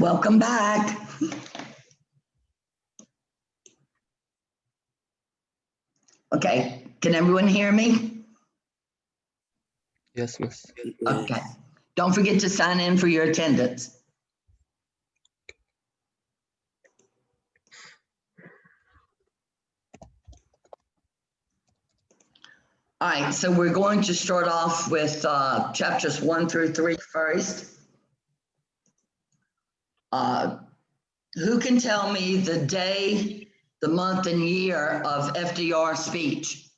Welcome back. Okay, can everyone hear me? Yes, miss. Okay. Don't forget to sign in for your attendance. All right, so we're going to start off with chapters 1 through 3 first. Who can tell me the day, the month, and year of FDR's speech?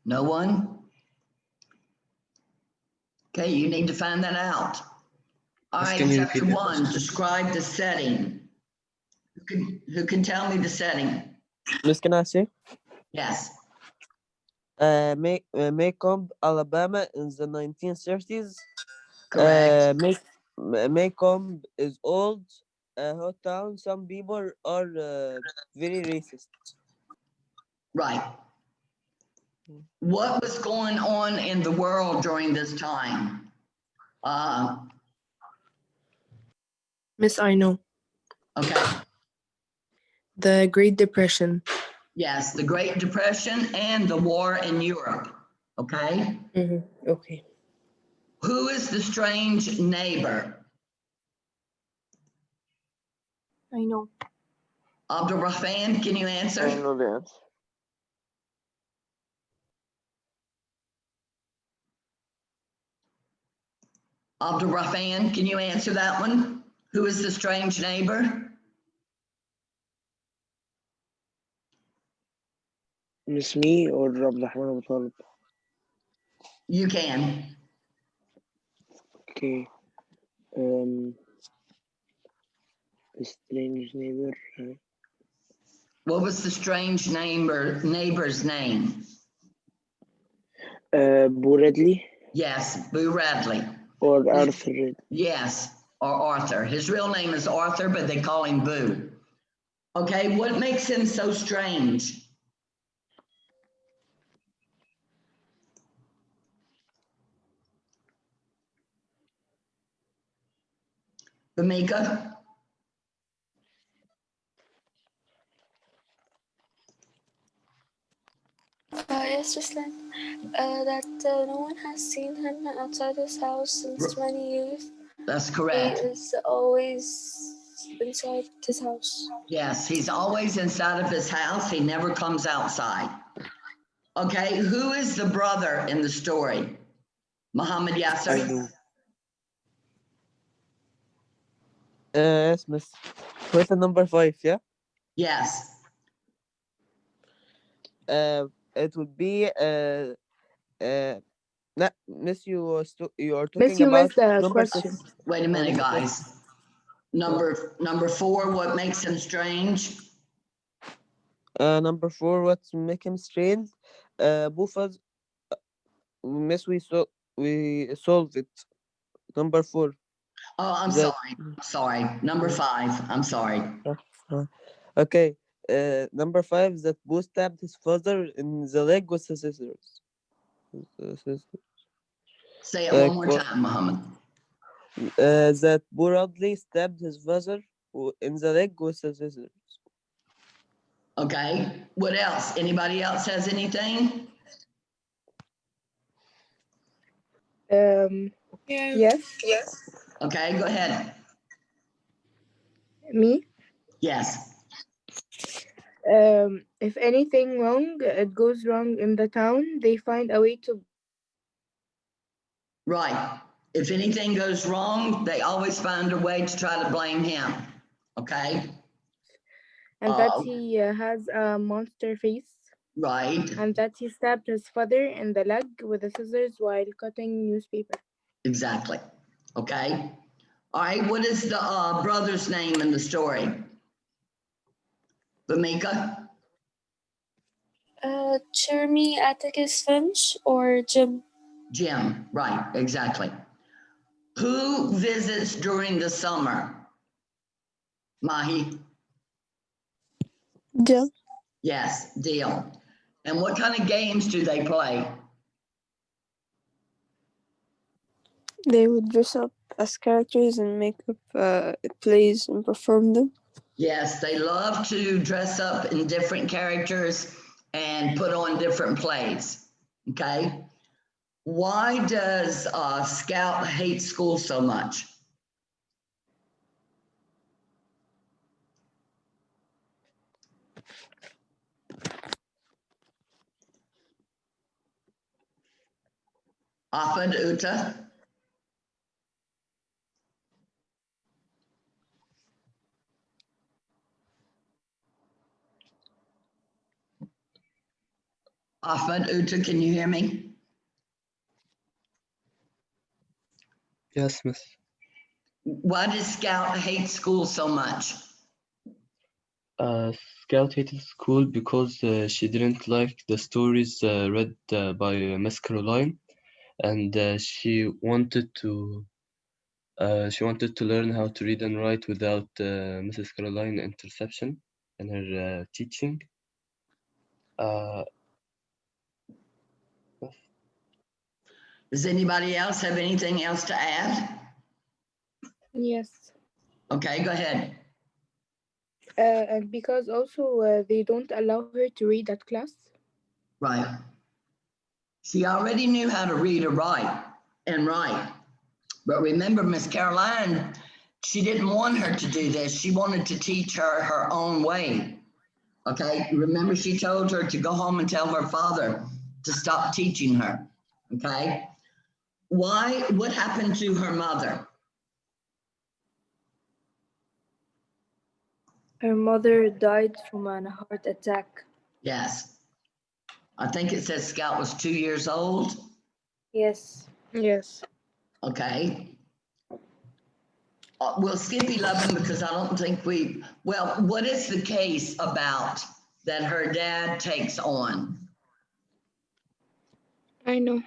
No one? Okay, you need to find that out. All Miss, right, can you chapter repeat that? 1, describe the setting. Who can tell me the setting? Miss, can I say? Yes. Macomb, Alabama in the 1930s. Correct. Macomb is old, a hot town. Some people are very racist. Right. What was going on in the world during this time? Miss, I know. Okay. The Great Depression. Yes, the Great Depression and the war in Europe. Okay. Okay. Who is the strange neighbor? I know. Abdul Rahman, can you answer? I know the answer. Abdul Rahman, can you answer that one? Who is the strange neighbor? Miss me or Abdurrahman Abu Talib? You can. Okay. A strange neighbor. What was the strange neighbor's name? Boo Radley Yes, Boo Radley. or Arthur Radley. Yes, or Arthur. His real name is Arthur, but they call him Boo. Okay, what makes him so strange? Bamika? Yes, just like that no one has seen him outside his house since many years. That's He correct. is always inside his house. Yes, he's always inside of his house. He never comes outside. Okay, who is the brother in the story? Muhammad I Yasser? know. Yes, Miss. Question number 5, yeah? Yes. It would be not Miss. You are Miss, talking you about missed the number 6. question. Wait a minute, guys. Number 4, what makes him strange? Number 4, what make him strange? Bufas. Miss, we solved it. Number 4. Oh, I'm That. sorry. Number 5, I'm sorry. Okay. Number 5, that Boo stabbed his father in the leg with the scissors. Say it one more time, Muhammad. That Boo Radley stabbed his father in the leg with the scissors. Okay, what else? Anybody else has anything? Yes, Okay, go ahead. me. Yes, If anything wrong, it goes wrong in the town, they find a way to, right. If anything goes wrong, they always find a way to try to blame him. Okay, and that he has a monster face, right, and that he stabbed his father in the leg with the scissors while cutting newspaper. exactly. Okay. All right, what is the brother's name in the story? Vamika? Jeremy, Atticus Finch, or Jim? Jim, right, exactly. Who visits during the summer? Mahi? Jim. Yes, Deal. And what kind of games do they play? They would dress up as characters and make up plays and perform them. Yes, they love to dress up in different characters and put on different plays. Okay. Why does Scout hate school so much? Ahmed Uta? Ahmed Uta, can you hear me? Yes, Miss. Why does Scout hate school so much? Scout hated school because she didn't like the stories read by Miss Caroline, and she wanted to learn how to read and write without Mrs. Caroline interception in her teaching. Does anybody else have anything else to add? Yes. Okay, go ahead. And because also they don't allow her to read at class. Right. She already knew how to read or write and write. But remember, Miss Caroline, she didn't want her to do this. She wanted to teach her her own way. Okay, remember she told her to go home and tell her father to stop teaching her. Okay, why? What happened to her mother? Her mother died from a heart attack. Yes, I think it says Scout was 2 years old. Yes. Yes. Okay. We'll skip 11 because I don't think well, what is the case about that her dad takes on? I know.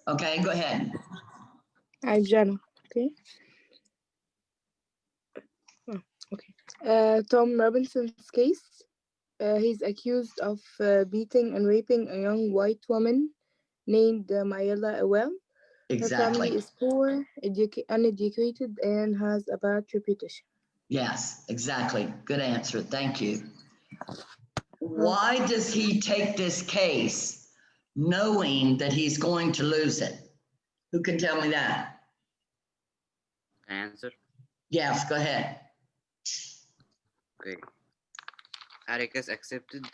Okay, go ahead. I'm Jenna. Okay. Oh, okay. Tom Robinson's case. He's accused of beating and raping a young white woman named Mayela Ewell. Her family Exactly. is poor, uneducated, and has a bad reputation. Yes, exactly. Good answer. Thank you. Why does he take this case knowing that he's going to lose it? Who can tell me that? Answer. Yes, go ahead. Okay. Atticus accepted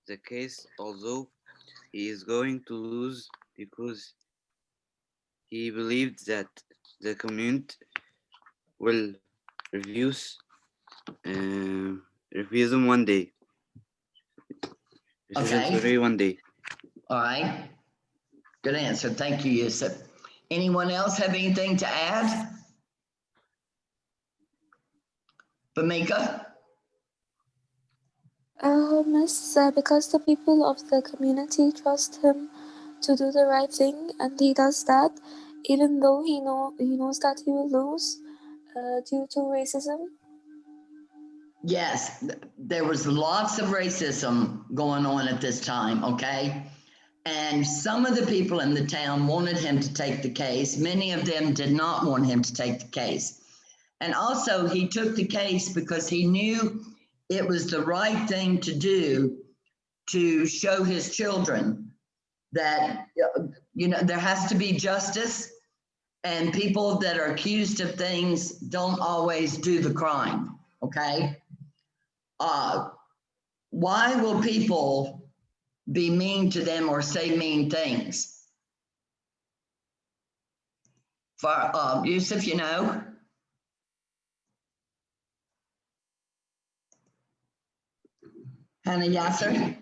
the case, although he is going to lose because he believed that the community will refuse refusal one day. Okay. One day. All right. Good answer. Thank you, Yusuf. Anyone else have anything to add? Bamika? Miss, because the people of the community trust him to do the right thing, and he does that, even though he knows that he will lose due to racism. Yes, there was lots of racism going on at this time, okay? And some of the people in the town wanted him to take the case. Many of them did not want him to take the case. And also, he took the case because he knew it was the right thing to do to show his children that, there has to be justice, and people that are accused of things don't always do the crime, okay? Why will people be mean to them or say mean things? For Yusuf, you know? Hannah Yasser?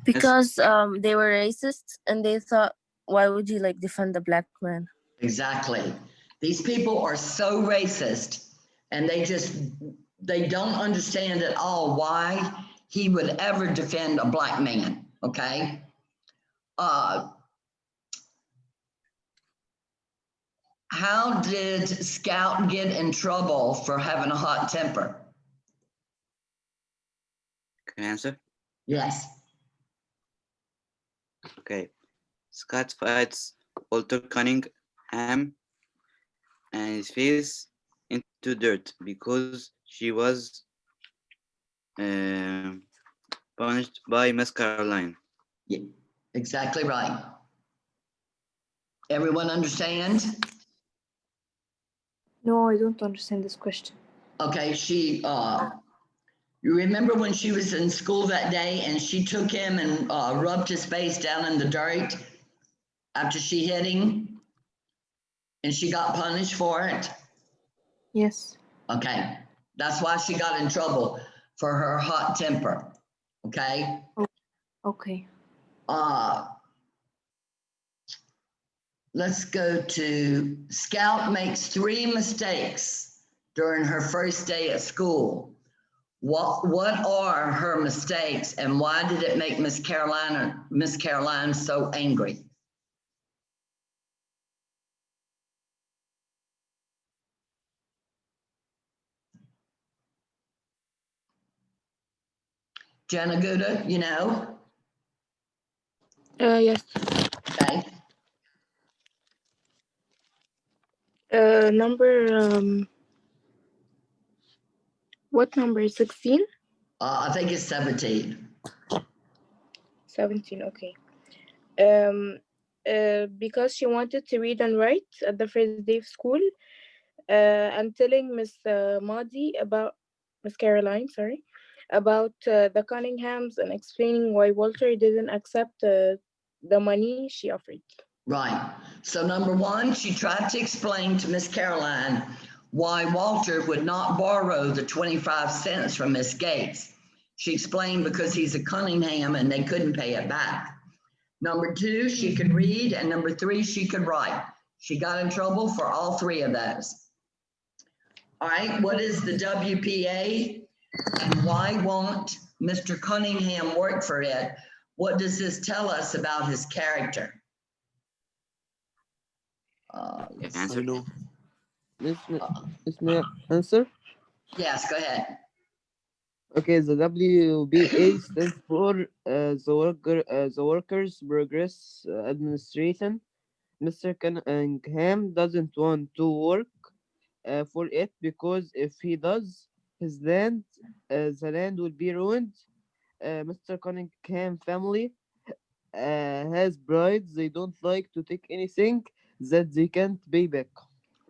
Because they were racist and they thought, why would you like defend a black man? Exactly. These people are so racist, and they don't understand at all why he would ever defend a black man, okay? How did Scout get in trouble for having a hot temper? Can I answer? Yes. Okay. Scott fights Walter Cunningham and his face into dirt because she was punished by Miss Caroline. Yeah, exactly right. Everyone understand? No, I don't understand this question. Okay, you remember when she was in school that day and she took him and rubbed his face down in the dirt after she hit him and she got punished for it? Yes. Okay, that's why she got in trouble, for her hot temper, okay? Okay. Let's go to Scout makes 3 mistakes during her first day at school. What are her mistakes, and why did it make Miss Caroline so angry? Jenna Gouda, you know? Yes. Okay. Number what number? 16? I think it's 17. 17, okay. Because she wanted to read and write at the first day of school, and telling Miss Caroline, about the Cunninghams, and explaining why Walter didn't accept the money she offered. Right. So number 1, she tried to explain to Miss Caroline why Walter would not borrow the 25 cents from Miss Gates. She explained because he's a Cunningham and they couldn't pay it back. Number 2, she could read, and number 3, she could write. She got in trouble for all 3 of those. All right, what is the WPA? And why won't Mr. Cunningham work for it? What does this tell us about his character? Answer. know. Miss, may I answer? Yes, go ahead. Okay, the WBA stands for the Workers Progress Administration. Mr. Cunningham doesn't want to work for it because if he does, the land will be ruined. Mr. Cunningham family has pride. They don't like to take anything that they can't pay back.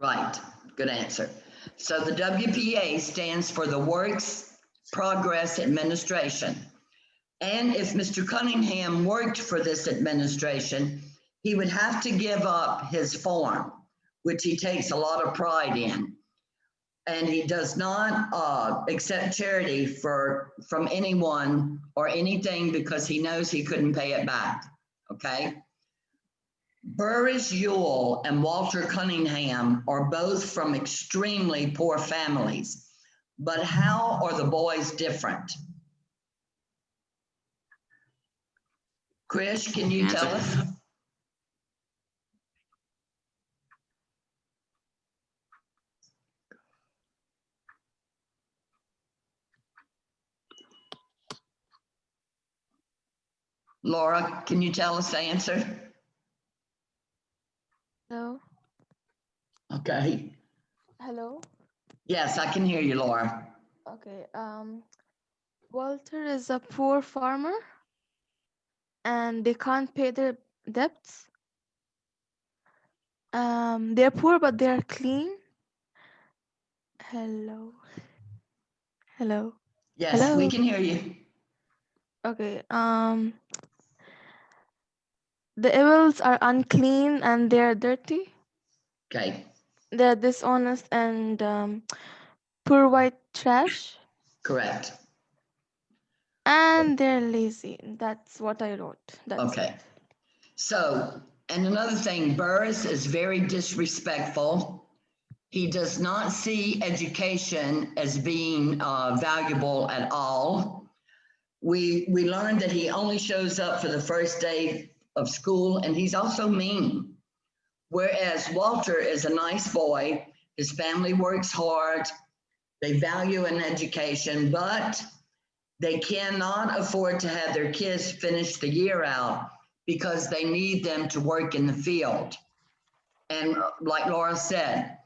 Right, good answer. So the WPA stands for the Works Progress Administration. And if Mr. Cunningham worked for this administration, he would have to give up his farm, which he takes a lot of pride in. And he does not accept charity from anyone or anything because he knows he couldn't pay it back, okay? Burris Ewell and Walter Cunningham are both from extremely poor families, but how are the boys different? Krish, can you tell us? Laura, can you tell us the answer? Hello. Okay. Hello. Yes, I can hear you, Laura. Okay. Walter is a poor farmer, and they can't pay their debts. They're poor, but they are clean. Hello. Hello. Yes, Hello. we can hear you. Okay. The Ewells are unclean and they're dirty. Okay, They're dishonest and poor white trash. correct. And they're lazy. That's what I wrote. That's Okay. it. So, and another thing, Burris is very disrespectful. He does not see education as being valuable at all. We learned that he only shows up for the first day of school, and he's also mean. Whereas Walter is a nice boy, his family works hard, they value an education, but they cannot afford to have their kids finish the year out because they need them to work in the field. And like Laura said,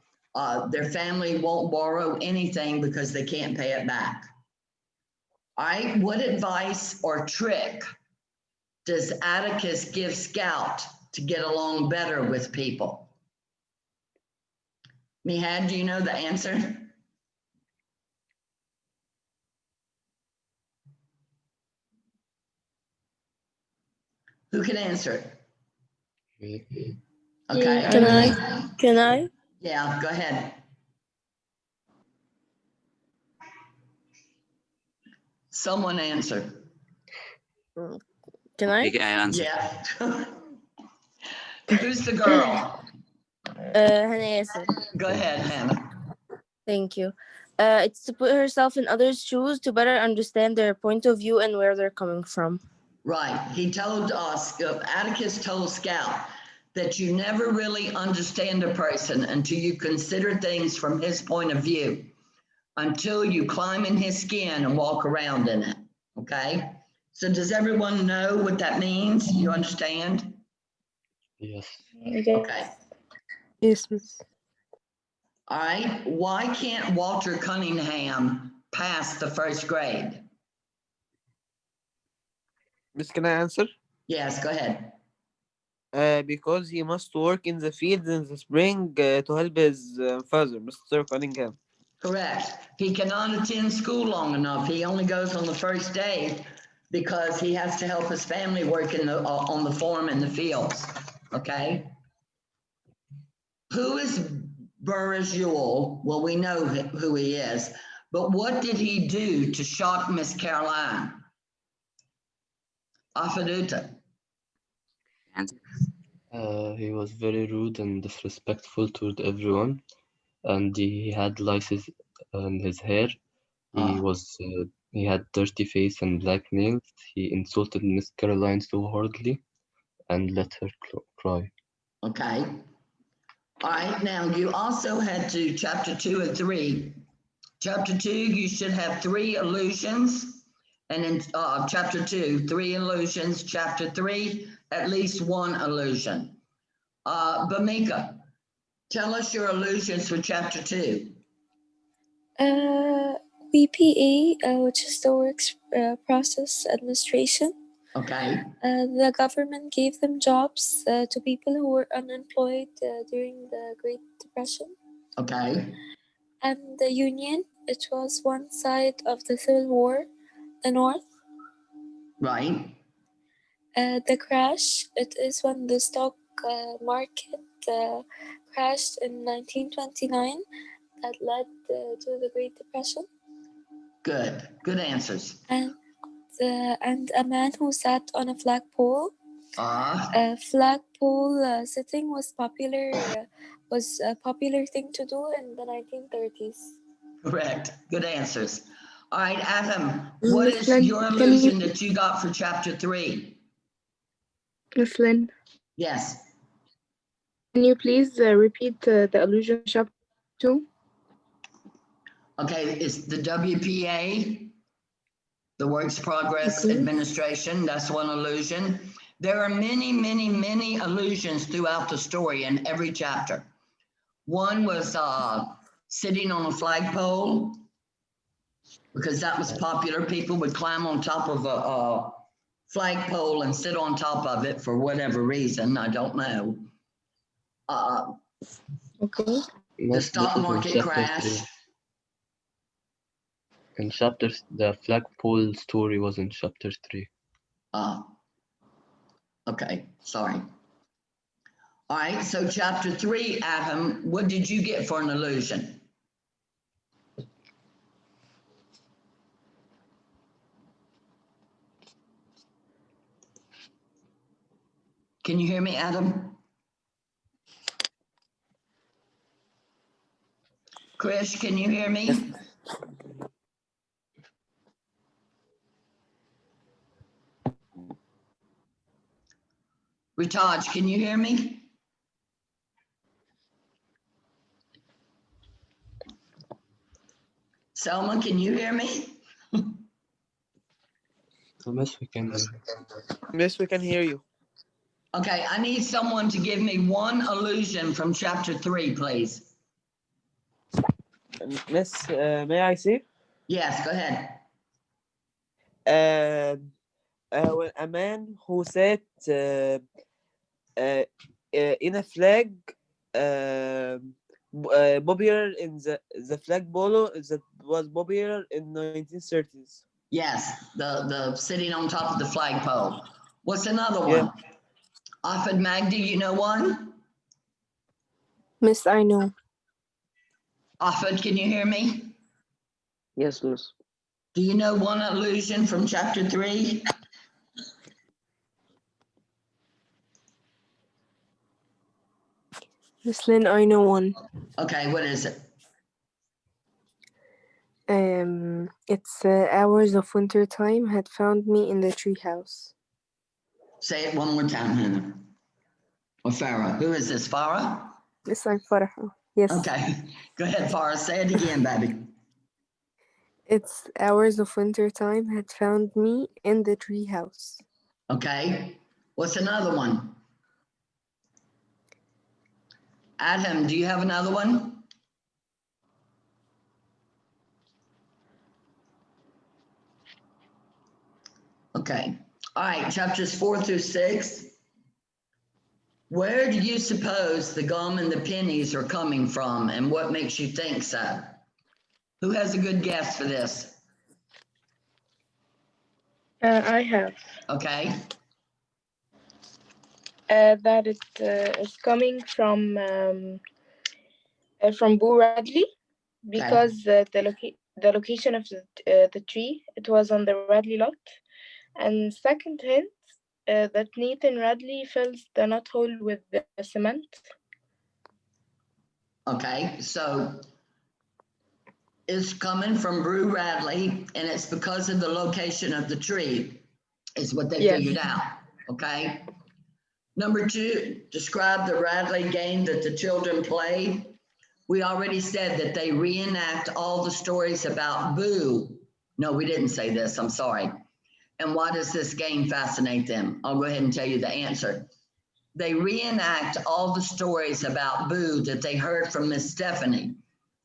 their family won't borrow anything because they can't pay it back. All right, what advice or trick does Atticus give Scout to get along better with people? Mihad, do you know the answer? Who can answer it? Okay. Can I? Yeah, go ahead. Someone answer. Can I? I answer. Yeah. Who's the girl? Hannah Yasser. Go ahead, Hannah. Thank you. It's to put herself in others' shoes to better understand their point of view and where they're coming from. Right. He told us, Atticus told Scout that you never really understand a person until you consider things from his point of view, until you climb in his skin and walk around in it. Okay. So does everyone know what that means? You understand? Yes. Okay. Yes, miss. All right. Why can't Walter Cunningham pass the first grade? Miss, can I answer? Yes, go ahead. Because he must work in the fields in the spring to help his father, Mr. Cunningham. Correct. He cannot attend school long enough. He only goes on the first day because he has to help his family work in the on the farm in the fields. Okay. Who is Burris Ewell? Well, we know who he is, but what did he do to shock Miss Caroline? Afaduta. Answer. He was very rude and disrespectful toward everyone, and he had lices on his hair, He had dirty face and black nails. He insulted Miss Caroline so hardly and let her cry. Okay. All right, now you also had to chapter 2 and 3. Chapter 2, you should have 3 allusions. And in chapter 2, 3 allusions. Chapter 3, at least 1 allusion. Bamika, tell us your allusions for chapter 2. WPA, which is the Works Process Administration. Okay. The government gave them jobs to people who were unemployed during the Great Depression. Okay. And the Union, it was one side of the Civil War, the North. Right. The crash, it is when the stock market crashed in 1929 that led to the Great Depression. Good answers. And a man who sat on a flagpole. Flagpole sitting was a popular thing to do in the 1930s. Correct. Good answers. All right, Adam, what is your allusion that you got for chapter 3? Miss Lynn? Yes. Can you please repeat the allusion chapter 2? Okay, it's the WPA, the Works Progress Administration. That's one allusion. There are many, many, many allusions throughout the story in every chapter. One was sitting on a flagpole, because that was popular. People would climb on top of a flagpole and sit on top of it for whatever reason. I don't know. Okay. The stock market crash. In the flagpole story was in chapter 3. Okay, sorry. All right, so chapter 3, Adam, what did you get for an allusion? Can you hear me, Adam? Krish, can you hear me? Ritaj, can you hear me? Selma, can you hear me? Yes, we can hear you. Yes, we can hear you. Okay, I need someone to give me one allusion from chapter 3, please. Miss, may I say? Yes, go ahead. When a man who sat in a flag popular in the flag polo that was popular in 1930s. Yes, the sitting on top of the flagpole. What's another one? Afid Magdi, you know one? Miss, I know. Afid, can you hear me? Yes, miss. Do you know one allusion from chapter 3? Miss Lynn, I know one. Okay, what is it? It's hours of winter time had found me in the treehouse. Say it one more time, Hannah. Or Farah. Who is this, Farah? Miss, I'm Farah. Yes. Okay, go ahead, Farah. Say it again, baby. It's hours of winter time had found me in the treehouse. Okay, what's another one? Adam, do you have another one? Okay, all right, chapters 4 through 6. Where do you suppose the gum and the pennies are coming from, and what makes you think so? Who has a good guess for this? I have. Okay. That it is coming from Boo Radley, because the location of the tree, it was on the Radley lot. And second hint, that Nathan Radley fills the knot hole with the cement. Okay, so is coming from Brew Radley, and it's because of the location of the tree, is what they Yes. figured out, okay? Number 2, describe the Radley game that the children played. We already said that they reenact all the stories about Boo. No, we didn't say this, I'm sorry. And why does this game fascinate them? I'll go ahead and tell you the answer. They reenact all the stories about Boo that they heard from Miss Stephanie.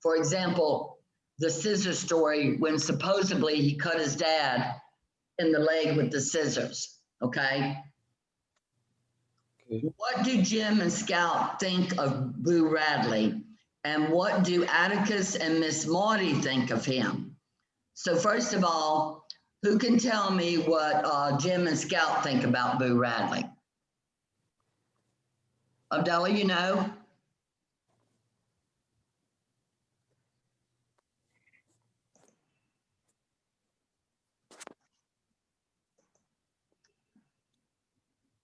For example, the scissors story when supposedly he cut his dad in the leg with the scissors, okay? Okay. What do Jim and Scout think of Boo Radley? And what do Atticus and Miss Maudie think of him? So first of all, who can tell me what Jim and Scout think about Boo Radley? Adela, you know?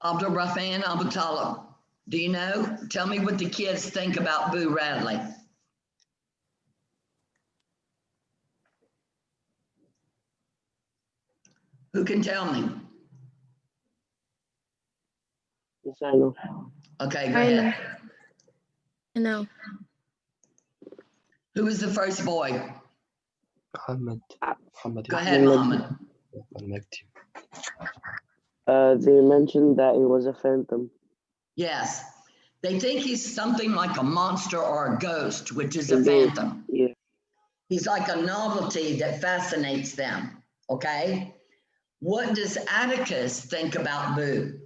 Abdul Rahman, Abdul Talib, do you know? Tell me what the kids think about Boo Radley. Who can tell me? Yes, I know. Okay, go I know. ahead. No. Who was the first boy? Muhammad. Muhammad. Go ahead, Muhammad. Al-Makti. They mentioned that he was a phantom. Yes. They think he's something like a monster or a ghost, which is a A ghost. phantom. Yeah. He's like a novelty that fascinates them, okay? What does Atticus think about Boo?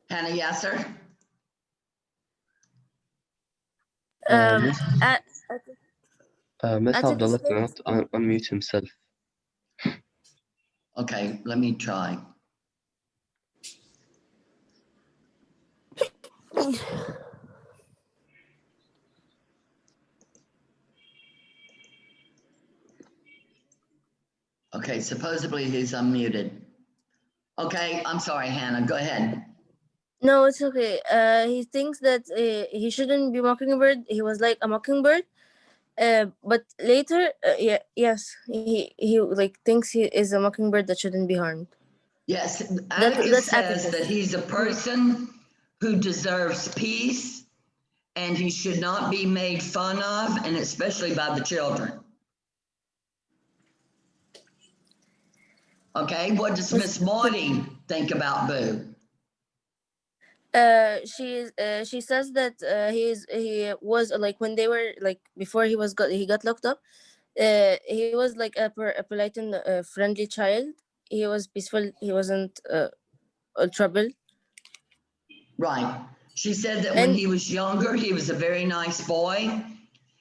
Hannah Yasser? Miss At, Miss Atticus Abdullah thinks, cannot unmute himself. Okay, let me try. Okay, supposedly he's unmuted. Okay, I'm sorry, Hannah, go ahead. no, it's okay. He thinks that he shouldn't be mockingbird. He was like a mockingbird. But later, yes, he like thinks he is a mockingbird that shouldn't be harmed. Yes, That's Atticus says Atticus. that he's a person who deserves peace and he should not be made fun of, and especially by the children. Okay, what does Miss Maudie think about Boo? She says that he was like when they were like before he got locked up. He was like a polite and friendly child. He was peaceful. He wasn't trouble. Right. She said that when And he was younger, he was a very nice boy.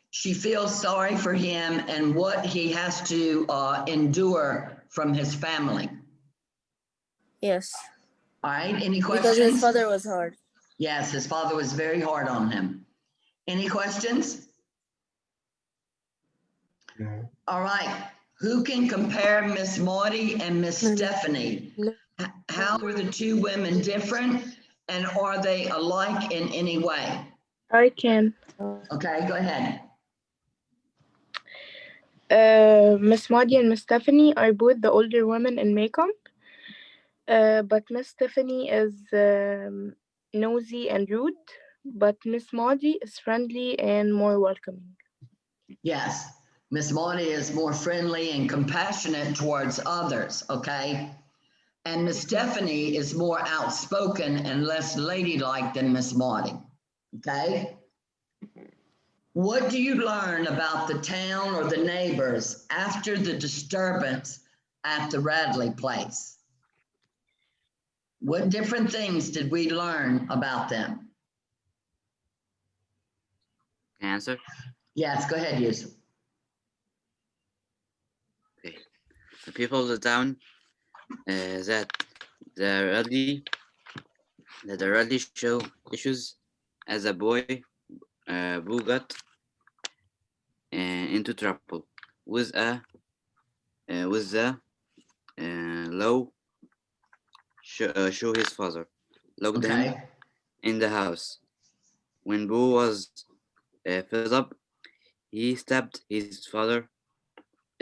She feels sorry for him and what he has to endure from his family. yes, All right, any questions? because his father was hard. Yes, his father was very hard on him. Any questions? No. All right, who can compare Miss Maudie and Miss Stephanie? How were the two women different, and are they alike in any way? I can. Okay, go ahead. Miss Maudie and Miss Stephanie are both the older women in makeup. But Miss Stephanie is nosy and rude, but Miss Maudie is friendly and more welcoming. Yes, Miss Maudie is more friendly and compassionate towards others, okay? And Miss Stephanie is more outspoken and less ladylike than Miss Maudie, okay? What do you learn about the town or the neighbors after the disturbance at the Radley place? What different things did we learn about them? Answer. Yes, go ahead, Yusuf. Okay. The people of the town that the Radley show issues as a boy. Boo got into trouble with the law. Show his father locked him Okay, in the house. When Boo was fed up, he stabbed his father.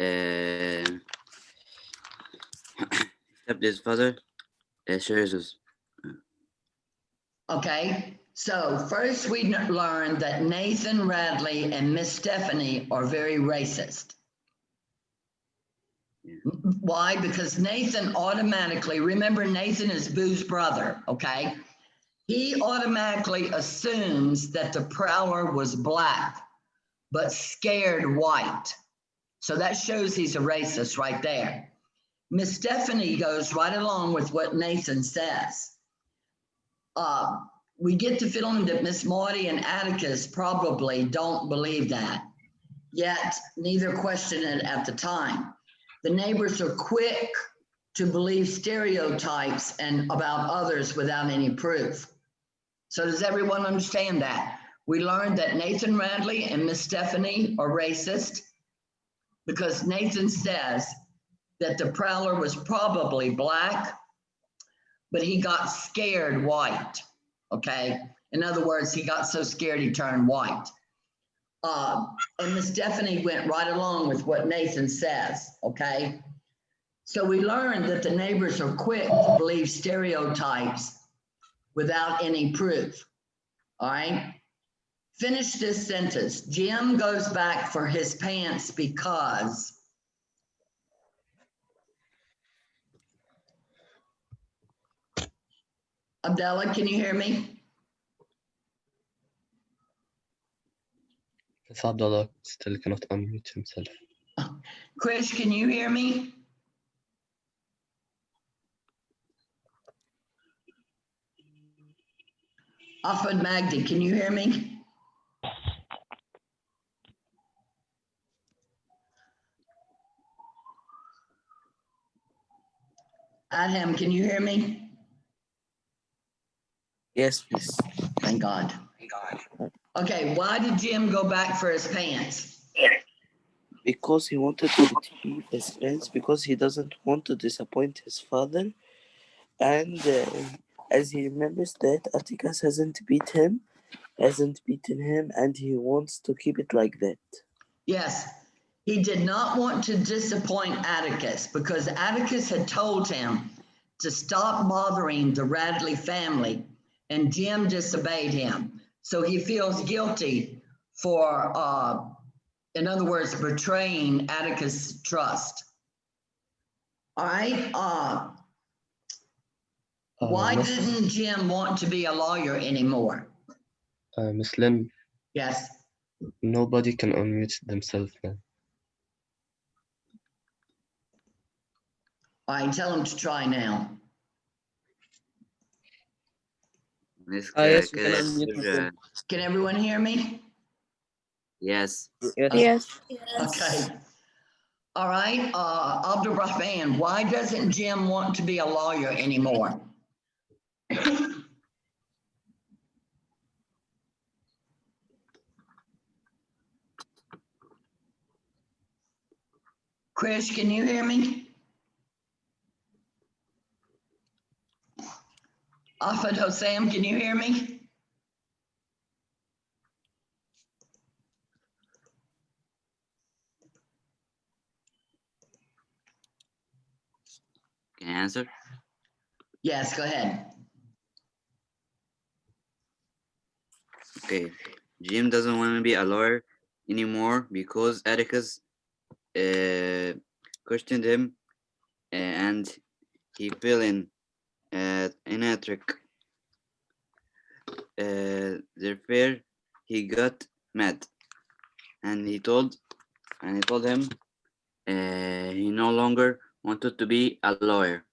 Uh, stabbed his father. Jesus. Okay, so first we learned that Nathan Radley and Miss Stephanie are very racist. Yeah. Why? Because Nathan automatically, remember Nathan is Boo's brother, okay? He automatically assumes that the prowler was black, but scared white. So that shows he's a racist right there. Miss Stephanie goes right along with what Nathan says. We get the feeling that Miss Maudie and Atticus probably don't believe that, yet neither question it at the time. The neighbors are quick to believe stereotypes and about others without any proof. So does everyone understand that? We learned that Nathan Radley and Miss Stephanie are racist because Nathan says that the prowler was probably black, but he got scared white, okay? In other words, he got so scared he turned white. And Miss Stephanie went right along with what Nathan says, okay? So we learned that the neighbors are quick to believe stereotypes without any proof, all right? Finish this sentence. Jim goes back for his pants because. Abdallah, can you hear me? Abdullah still cannot unmute himself. Krish, can you hear me? Ahmed Magdi, can you hear me? Adham, can you hear me? Yes, please. Thank God. Okay, why did Jim go back for his pants? Because he wanted to retrieve his pants, because he doesn't want to disappoint his father, and as he remembers that Atticus hasn't beaten him, and he wants to keep it like that. Yes, he did not want to disappoint Atticus because Atticus had told him to stop bothering the Radley family, and Jim disobeyed him. So he feels guilty for, in other words, betraying Atticus' trust. All right. Why didn't Jim want to be a lawyer anymore? Miss Lynn, Yes. nobody can unmute themselves now. All right, tell him to try now. Yes, we can unmute him. Can everyone hear me? Yes. Yes. Okay. All right, Abdul Rahman, why doesn't Jim want to be a lawyer anymore? Chris, can you hear me? Ahmed Hossam, can you hear me? Can you answer? Yes, go ahead. Okay. Jim doesn't want to be a lawyer anymore because Atticus questioned him and he fell in a trick. Therefore, he got mad and he told him he no longer wanted to be a lawyer.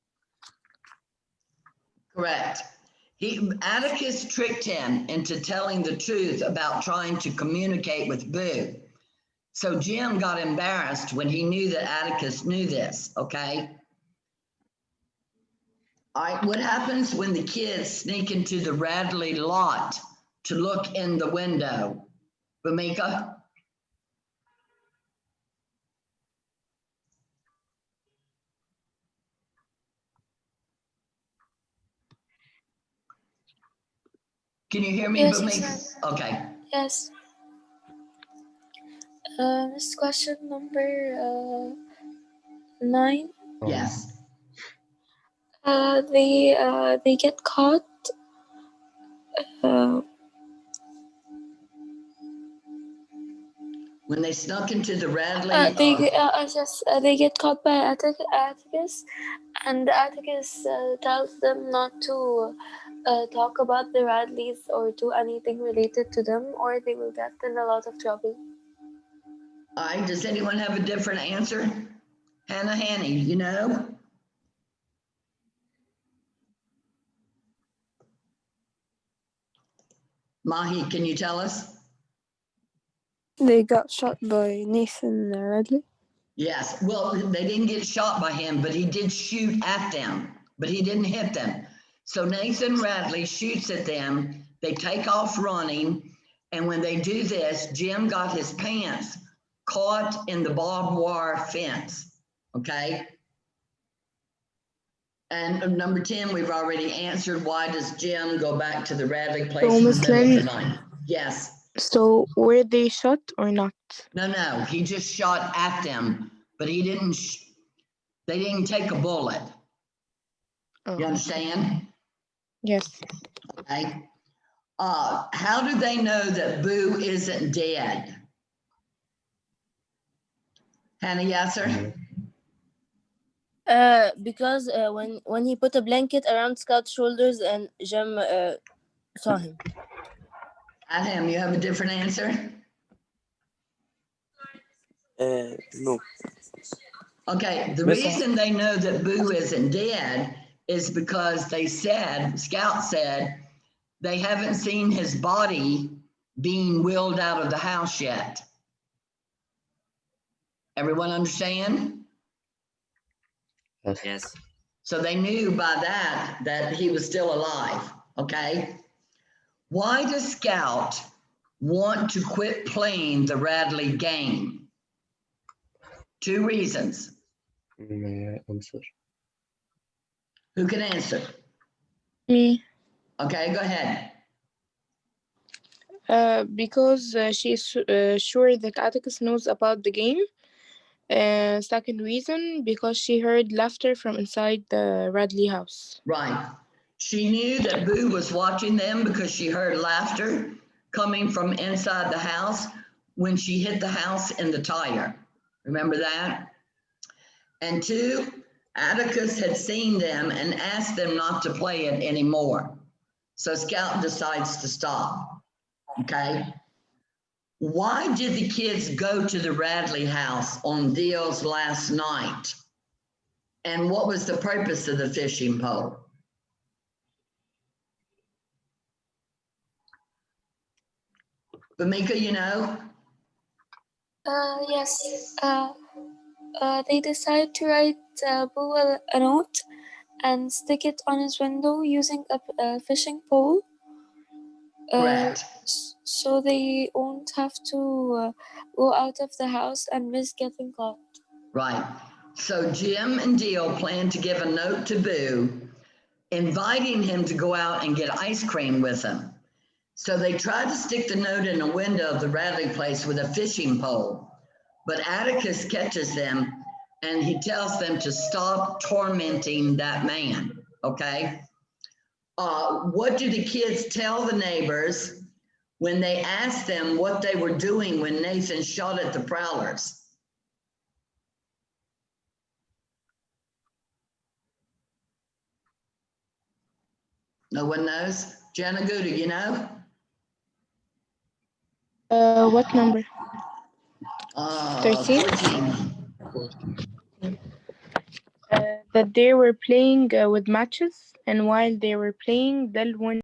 Correct. Atticus tricked him into telling the truth about trying to communicate with Boo. So Jim got embarrassed when he knew that Atticus knew this, okay? All right, what happens when the kids sneak into the Radley lot to look in the window? Bamika? Can you hear me, Yes, Bamika? Okay. yes. This is question number 9. Yes. They get caught. When they snuck into the Radley. They get caught by Atticus, and Atticus tells them not to talk about the Radleys or do anything related to them, or they will get in a lot of trouble. All right, does anyone have a different answer? Hanny, you know? Mahi, can you tell us? They got shot by Nathan Radley. Yes, well, they didn't get shot by him, but he did shoot at them, but he didn't hit them. So Nathan Radley shoots at them, they take off running, and when they do this, Jim got his pants caught in the barbed wire fence, okay? And number 10, we've already answered. Why does Jim go back to the Radley place in the Miss middle of the Lynn, night? Yes. so were they shot or not? No, he just shot at them, but he didn't, they didn't take a bullet. Oh, You understand? yes. Okay. How do they know that Boo isn't dead? Hannah, yes, sir? Because when he put a blanket around Scout's shoulders and Jim saw him. Adam, you have a different answer? No. Okay, the Miss- reason they know that Boo isn't dead is because Scout said, they haven't seen his body being wheeled out of the house yet. Everyone understand? Yes. So they knew by that he was still alive, okay? Why does Scout want to quit playing the Radley game? 2 reasons. May I answer? Who can answer? Me. Okay, go ahead. Because she's sure that Atticus knows about the game. Second reason, because she heard laughter from inside the Radley house. Right. She knew that Boo was watching them because she heard laughter coming from inside the house when she hit the house in the tire. Remember that? And 2, Atticus had seen them and asked them not to play it anymore. So Scout decides to stop, okay? Why did the kids go to the Radley house on Dio's last night? And what was the purpose of the fishing pole? Bamika, you know? Yes. They decide to write Boo a note and stick it on his window using a fishing pole. Correct. So they won't have to go out of the house and risk getting caught. Right. So Jim and Dio plan to give a note to Boo, inviting him to go out and get ice cream with them. So they try to stick the note in a window of the Radley place with a fishing pole, but Atticus catches them and he tells them to stop tormenting that man, okay? What do the kids tell the neighbors when they ask them what they were doing when Nathan shot at the prowlers? No one knows? Jana Gouda, you know? What number? 13? 14. That they were playing with matches, and while they were playing, Del went